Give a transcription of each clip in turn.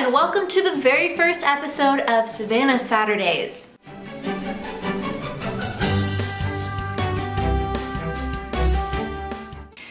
and welcome to the very first episode of Savannah Saturdays.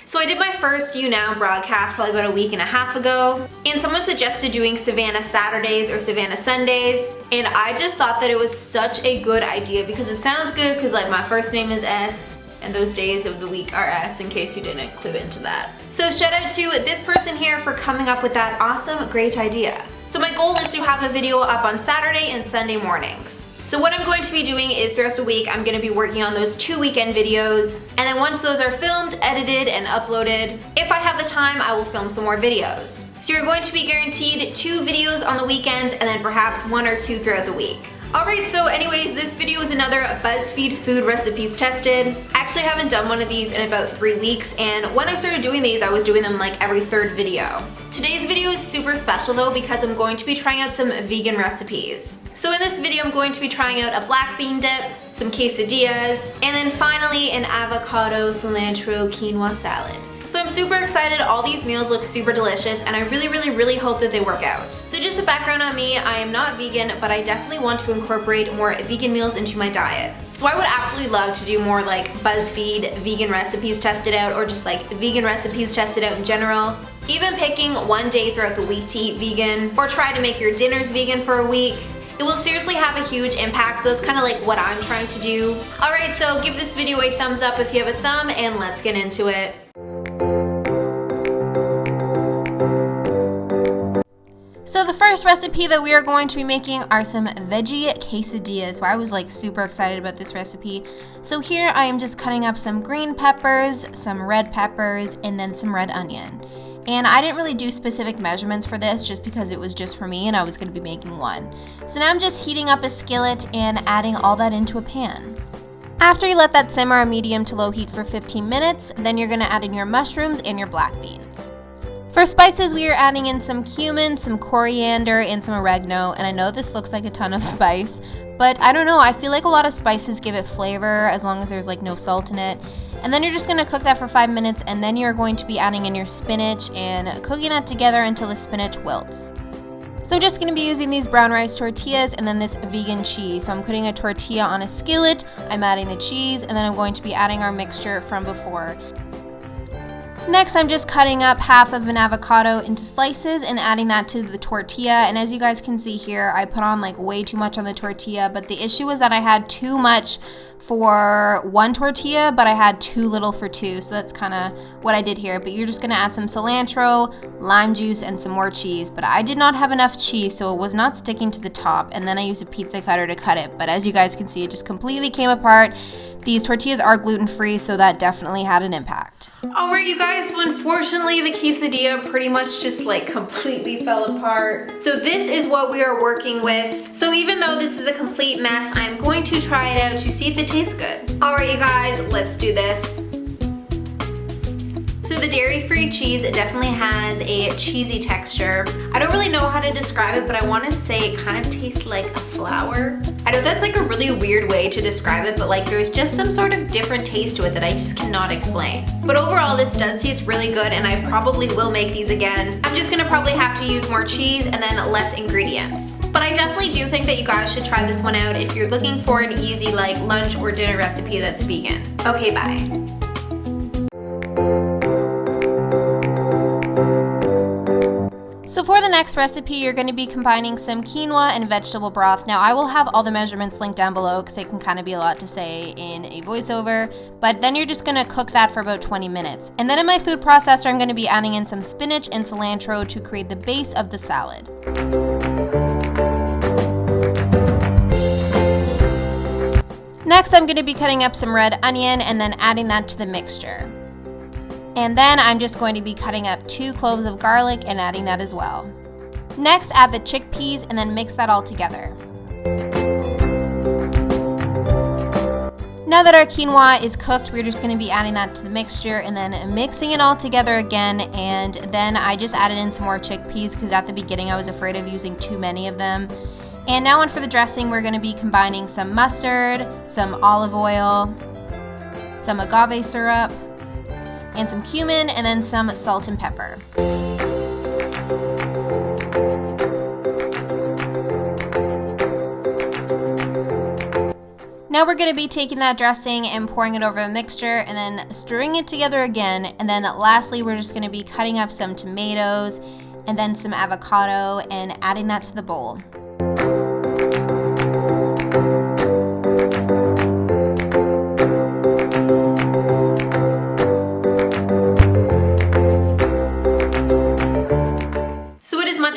So I did my first You Now broadcast probably about a week and a half ago, and someone suggested doing Savannah Saturdays or Savannah Sundays, and I just thought that it was such a good idea because it sounds good because like my first name is S, and those days of the week are S, in case you didn't clue into that. So shout out to this person here for coming up with that awesome, great idea. So my goal is to have a video up on Saturday and Sunday mornings. So what I'm going to be doing is throughout the week, I'm going to be working on those 2 weekend videos, and then once those are filmed, edited, and uploaded, if I have the time, I will film some more videos. So you're going to be guaranteed 2 videos on the weekends and then perhaps 1 or 2 throughout the week. Alright, so anyways, this video is another Buzzfeed Food Recipes Tested. I actually haven't done one of these in about 3 weeks, and when I started doing these, I was doing them like every 3rd video. Today's video is super special though because I'm going to be trying out some vegan recipes. So in this video, I'm going to be trying out a black bean dip, some quesadillas, and then finally an avocado, cilantro, quinoa salad. So I'm super excited. All these meals look super delicious, and I really hope that they work out. So just a background on me, I am not vegan, but I definitely want to incorporate more vegan meals into my diet. So I would absolutely love to do more like BuzzFeed vegan recipes tested out, or just like vegan recipes tested out in general. Even picking one day throughout the week to eat vegan, or try to make your dinners vegan for a week. It will seriously have a huge impact, so it's kind of like what I'm trying to do. Alright, so give this video a thumbs up if you have a thumb, and let's get into it. So the first recipe that we are going to be making are some veggie quesadillas. So I was like super excited about this recipe. So here I am just cutting up some green peppers, some red peppers, and then some red onion. And I didn't really do specific measurements for this just because it was just for me and I was going to be making one. So now I'm just heating up a skillet and adding all that into a pan. After you let that simmer on medium to low heat for 15 minutes, then you're going to add in your mushrooms and your black beans. For spices, we are adding in some cumin, some coriander, and some oregano, and I know this looks like a ton of spice, but I don't know, I feel like a lot of spices give it flavor as long as there's like no salt in it. And then you're just going to cook that for 5 minutes, and then you're going to be adding in your spinach and cooking that together until the spinach wilts. So I'm just going to be using these brown rice tortillas and then this vegan cheese. So I'm putting a tortilla on a skillet, I'm adding the cheese, and then I'm going to be adding our mixture from before. Next, I'm just cutting up half of an avocado into slices and adding that to the tortilla. And as you guys can see here, I put on like way too much on the tortilla, but the issue was that I had too much for one tortilla, but I had too little for 2. So that's kind of what I did here. But you're just going to add some cilantro, lime juice, and some more cheese. But I did not have enough cheese, so it was not sticking to the top. And then I used a pizza cutter to cut it. But as you guys can see, it just completely came apart. These tortillas are gluten-free, so that definitely had an impact. Alright you guys, so unfortunately the quesadilla pretty much just like completely fell apart. So this is what we are working with. So even though this is a complete mess, I'm going to try it out to see if it tastes good. Alright you guys, let's do this. So the dairy-free cheese definitely has a cheesy texture. I don't really know how to describe it, but I want to say it kind of tastes like a flour. I know that's like a really weird way to describe it, but like there's just some sort of different taste to it that I just cannot explain. But overall, this does taste really good, and I probably will make these again. I'm just gonna probably have to use more cheese and then less ingredients. But I definitely do think that you guys should try this one out if you're looking for an easy like lunch or dinner recipe that's vegan. Okay, bye. So for the next recipe, you're going to be combining some quinoa and vegetable broth. Now I will have all the measurements linked down below because it can kind of be a lot to say in a voiceover, but then you're just going to cook that for about 20 minutes. And then in my food processor, I'm going to be adding in some spinach and cilantro to create the base of the salad. Next, I'm going to be cutting up some red onion and then adding that to the mixture. And then I'm just going to be cutting up 2 cloves of garlic and adding that as well. Next, add the chickpeas and then mix that all together. Now that our quinoa is cooked, we're just going to be adding that to the mixture and then mixing it all together again. And then I just added in some more chickpeas because at the beginning I was afraid of using too many of them. And now on for the dressing, we're going to be combining some mustard, some olive oil, some agave syrup, and some cumin, and then some salt and pepper. Now we're going to be taking that dressing and pouring it over the mixture and then stirring it together again. And then lastly, we're just going to be cutting up some tomatoes and then some avocado and adding that to the bowl.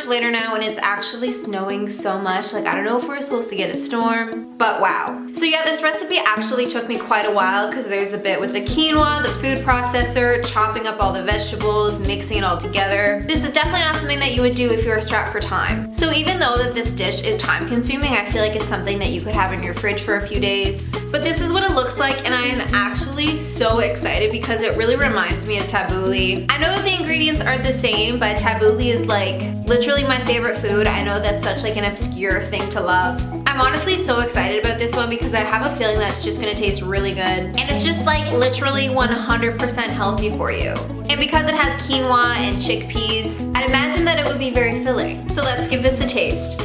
Later now and it's actually snowing so much. Like, I don't know if we're supposed to get a storm, but wow. So yeah, this recipe actually took me quite a while because there's the bit with the quinoa, the food processor, chopping up all the vegetables, mixing it all together. This is definitely not something that you would do if you were strapped for time. So even though that this dish is time consuming, I feel like it's something that you could have in your fridge for a few days. But this is what it looks like and I am actually so excited because it really reminds me of tabbouleh. I know that the ingredients aren't the same, but tabbouleh is like literally my favorite food. I know that's such like an obscure thing to love. I'm honestly so excited about this one because I have a feeling that it's just gonna taste really good. And it's just like literally 100% healthy for you. And because it has quinoa and chickpeas, I'd imagine that it would be very filling. So let's give this a taste.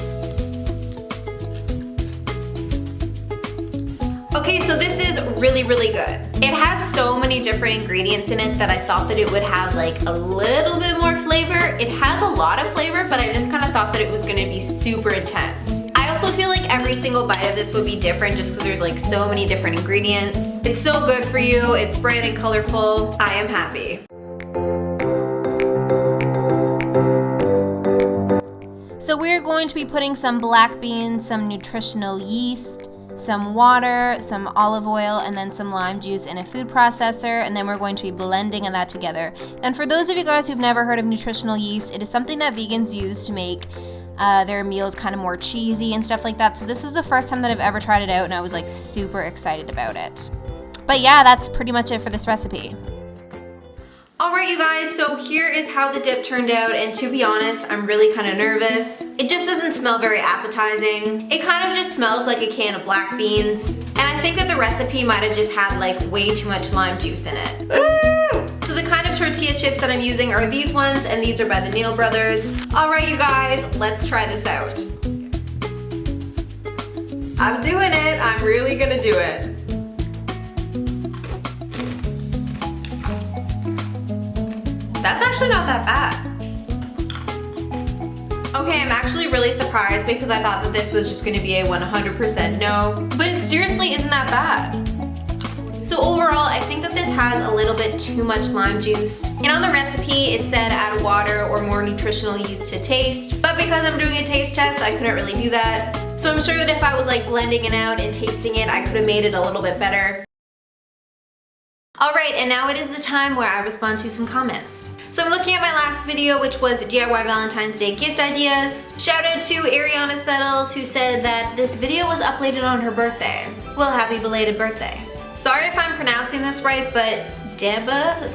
Okay, so this is really, really good. It has so many different ingredients in it that I thought that it would have like a little bit more flavor. It has a lot of flavor, but I just kind of thought that it was gonna be super intense. I also feel like every single bite of this would be different just because there's like so many different ingredients. It's so good for you, it's bright and colorful. I am happy. So we're going to be putting some black beans, some nutritional yeast, some water, some olive oil, and then some lime juice in a food processor, and then we're going to be blending that together. And for those of you guys who've never heard of nutritional yeast, it is something that vegans use to make their meals kind of more cheesy and stuff like that. So this is the first time that I've ever tried it out and I was like super excited about it. But yeah, that's pretty much it for this recipe. Alright you guys, so here is how the dip turned out, and to be honest, I'm really kind of nervous. It just doesn't smell very appetizing. It kind of just smells like a can of black beans. And I think that the recipe might have just had like way too much lime juice in it. Ooh! So the kind of tortilla chips that I'm using are these ones, and these are by the Neal Brothers. Alright you guys, let's try this out. I'm doing it, I'm really gonna do it. That's actually not that bad. Okay, I'm actually really surprised because I thought that this was just gonna be a 100% no, but it seriously isn't that bad. So overall, I think that this has a little bit too much lime juice. And on the recipe, it said add water or more nutritional yeast to taste, but because I'm doing a taste test, I couldn't really do that. So I'm sure that if I was like blending it out and tasting it, I could have made it a little bit better. Alright, and now it is the time where I respond to some comments. So I'm looking at my last video, which was DIY Valentine's Day gift ideas. Shout out to Ariana Settles, who said that this video was uploaded on her birthday. Well, happy belated birthday. Sorry if I'm pronouncing this right, but Deba?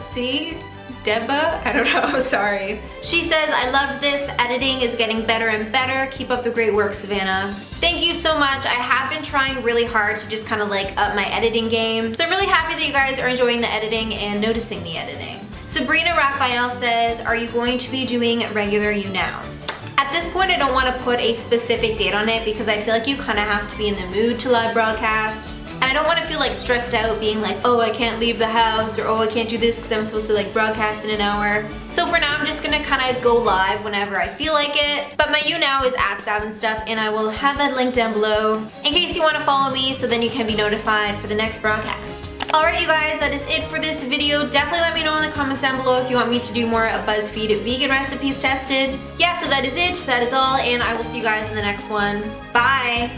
I don't know, sorry. She says, I love this, editing is getting better and better. Keep up the great work, Savannah. Thank you so much. I have been trying really hard to just kind of like up my editing game. So I'm really happy that you guys are enjoying the editing and noticing the editing. Sabrina Raphael says, are you going to be doing regular you-nows? At this point, I don't want to put a specific date on it because I feel like you kind of have to be in the mood to live broadcast. And I don't want to feel like stressed out being like, oh, I can't leave the house, or oh, I can't do this because I'm supposed to like broadcast in an hour. So for now, I'm just gonna kind of go live whenever I feel like it. But my you-now is at SavAndStuff, and I will have that link down below in case you want to follow me so then you can be notified for the next broadcast. Alright you guys, that is it for this video. Definitely let me know in the comments down below if you want me to do more of Buzzfeed Vegan Recipes Tested. Yeah, so that is it, that is all, and I will see you guys in the next one. Bye!